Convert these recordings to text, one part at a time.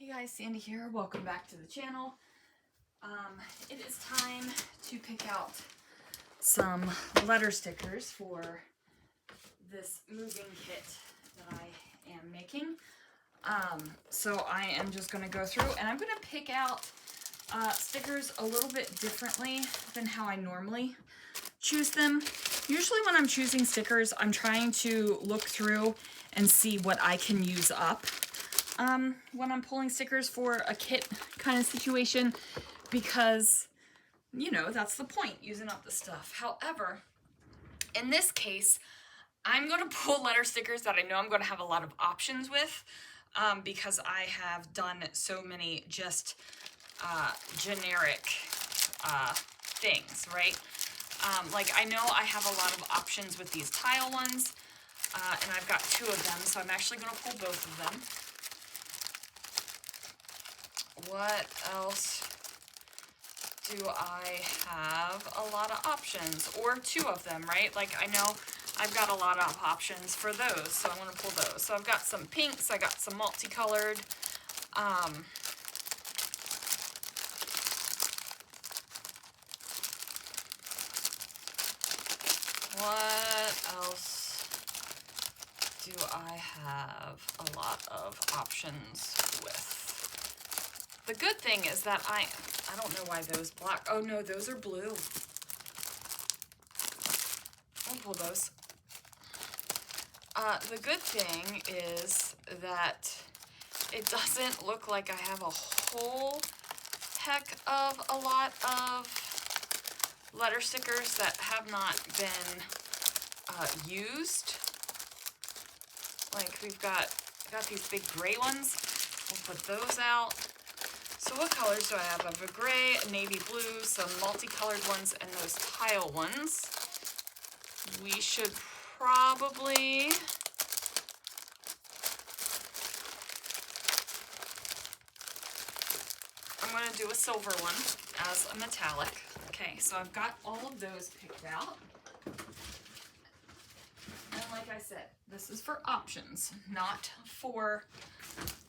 Hey guys, Sandy here. Welcome back to the channel. It is time to pick out some letter stickers for this moving kit that I am making. So I am just going to go through and I'm going to pick out stickers a little bit differently than how I normally choose them. Usually when I'm choosing stickers, I'm trying to look through and see what I can use up. When I'm pulling stickers for a kit kind of situation, because, you know, that's the point, using up the stuff. However, in this case, I'm going to pull letter stickers that I know I'm going to have a lot of options with, because I have done so many just generic things, right? Like, I know I have a lot of options with these tile ones, and I've got 2 of them, so I'm actually going to pull both of them. What else do I have? A lot of options, or 2 of them, right? Like, I know I've got a lot of options for those, so I'm going to pull those. So I've got some pinks, I got some multicolored, what else do I have a lot of options with? The good thing is that I don't know why those black, oh no, those are blue. I'll pull those. The good thing is that it doesn't look like I have a whole heck of a lot of letter stickers that have not been used. Like, I got these big gray ones. We'll put those out. So what colors do I have? I have a gray, a navy blue, some multicolored ones, and those tile ones. We should probably... I'm going to do a silver one as a metallic. Okay, so I've got all of those picked out. And like I said, this is for options, not for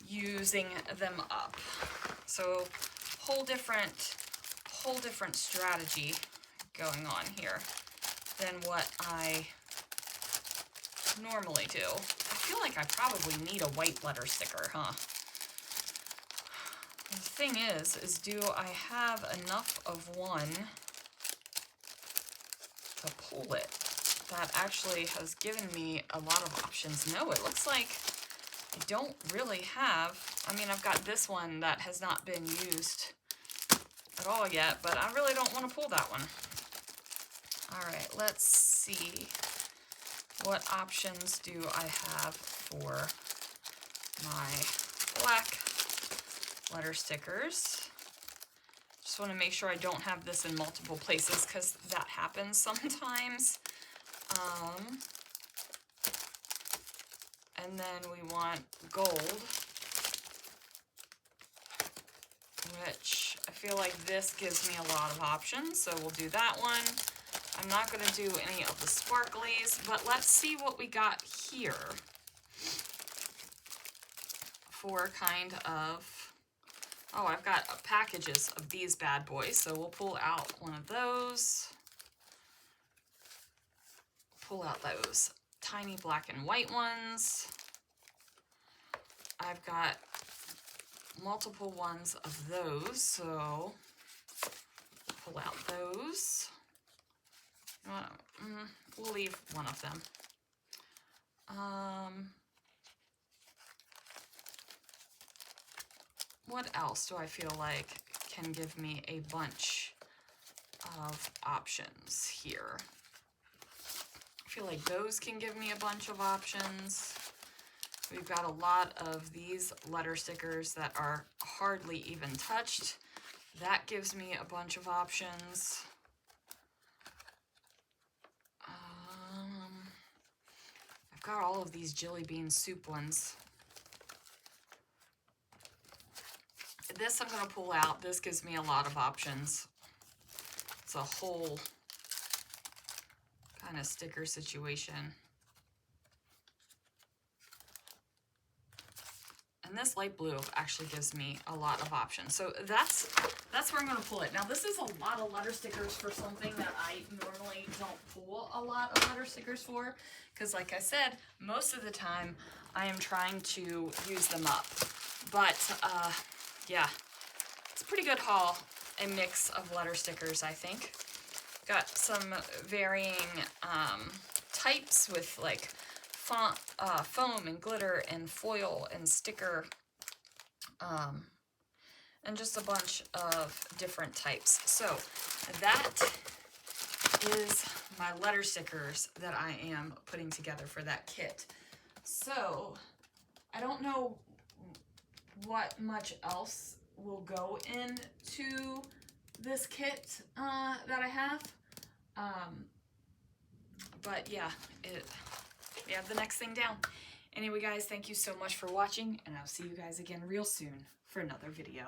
using them up. So whole different strategy going on here than what I normally do. I feel like I probably need a white letter sticker, huh? The thing is do I have enough of one to pull it that actually has given me a lot of options? No, it looks like I don't really have. I mean, I've got this one that has not been used at all yet, but I really don't want to pull that one. All right, let's see. What options do I have for my black letter stickers? Just want to make sure I don't have this in multiple places because that happens sometimes. And then we want gold, which I feel like this gives me a lot of options, so we'll do that one. I'm not going to do any of the sparklies, but let's see what we got here for kind of, oh, I've got packages of these bad boys, so we'll pull out one of those. Pull out those tiny black and white ones. I've got multiple ones of those, so pull out those. We'll leave one of them. What else do I feel like can give me a bunch of options here? I feel like those can give me a bunch of options. We've got a lot of these letter stickers that are hardly even touched. That gives me a bunch of options. I've got all of these jelly bean soup ones. This I'm going to pull out. This gives me a lot of options. It's a whole kind of sticker situation. And And this light blue actually gives me a lot of options. So that's where I'm going to pull it. Now this is a lot of letter stickers for something that I normally don't pull a lot of letter stickers for. Because like I said, most of the time I am trying to use them up. But yeah, it's a pretty good haul. A mix of letter stickers, I think. Got some varying types with like foam and glitter and foil and sticker, and just a bunch of different types. So that is my letter stickers that I am putting together for that kit. So I don't know what much else will go into this kit that I have. But yeah, we have the next thing down. Anyway guys, thank you so much for watching, and I'll see you guys again real soon for another video.